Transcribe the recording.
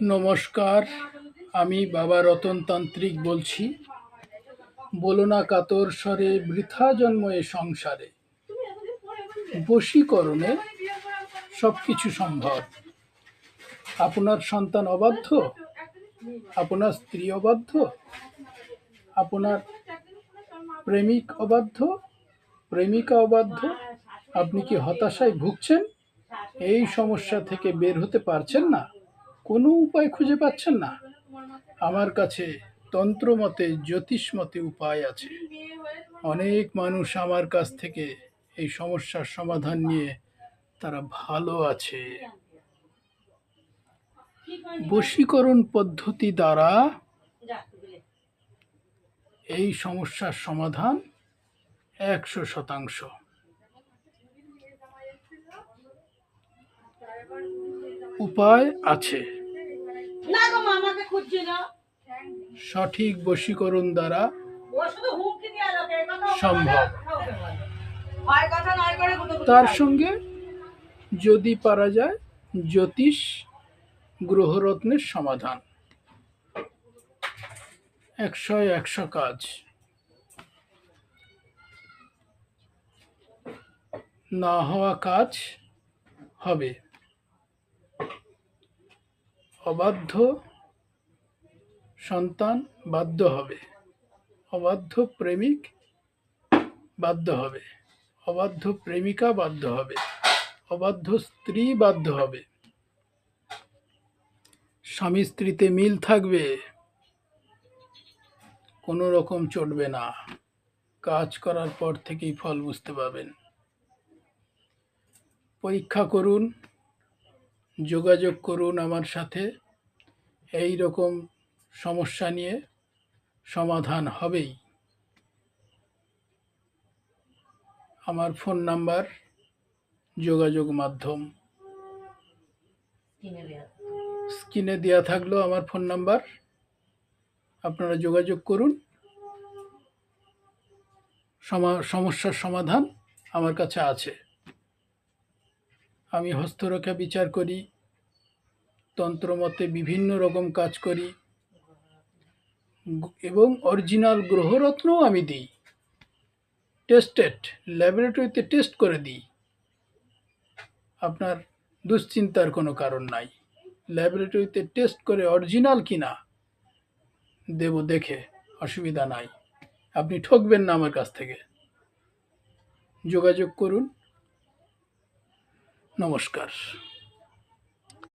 নমস্কার, আমি বাবা রতনতান্ত্রিক বলছি। বলো না কাতর স্বরে, বৃথা জন্ম এ সংসারে। বশীকরণে সবকিছু সম্ভব। আপনার সন্তান অবাধ্য, আপনার স্ত্রী অবাধ্য, আপনার প্রেমিক অবাধ্য, প্রেমিকা অবাধ্য। আপনি কি হতাশায় ভুগছেন? এই সমস্যা থেকে বের হতে পারছেন না? কোনো উপায় খুঁজে পাচ্ছেন না? আমার কাছে তন্ত্রমতে, জ্যোতিষমতে উপায় আছে। অনেক মানুষ আমার কাছ থেকে এই সমস্যার সমাধান নিয়ে তারা ভালো আছে। বশীকরণ পদ্ধতি দ্বারা এই সমস্যার সমাধান 100%। উপায় আছে। সঠিক বশীকরণ দ্বারা সম্ভব। তার সঙ্গে যদি পারা যায় জ্যোতিষ গ্রহরত্নের সমাধান। 100 কাজ। না হওয়া কাজ হবে। অবাধ্য সন্তান বাধ্য হবে, অবাধ্য প্রেমিক বাধ্য হবে, অবাধ্য প্রেমিকা বাধ্য হবে, অবাধ্য স্ত্রী বাধ্য হবে। স্বামী স্ত্রীতে মিল থাকবে, কোনো রকম চটবে না। কাজ করার পর থেকেই ফল বুঝতে পারবেন। পরীক্ষা করুন, যোগাযোগ করুন আমার সাথে। এই রকম সমস্যা নিয়ে সমাধান হবেই। আমার ফোন নাম্বার, যোগাযোগ মাধ্যম স্ক্রিনে দেওয়া থাকলো। আমার ফোন নাম্বার, আপনারা যোগাযোগ করুন। সমস্যার সমাধান আমার কাছে আছে। আমি হস্তরেখা বিচার করি, তন্ত্রমতে বিভিন্ন রকম কাজ করি এবং অরিজিনাল গ্রহরত্নও আমি দিই। টেস্টেড, ল্যাবরেটরিতে টেস্ট করে দিই। আপনার দুশ্চিন্তার কোনো কারণ নাই। ল্যাবরেটরিতে টেস্ট করে অরিজিনাল কিনা দেব দেখে, অসুবিধা নাই। আপনি ঠকবেন না আমার কাছ থেকে। যোগাযোগ করুন। নমস্কার।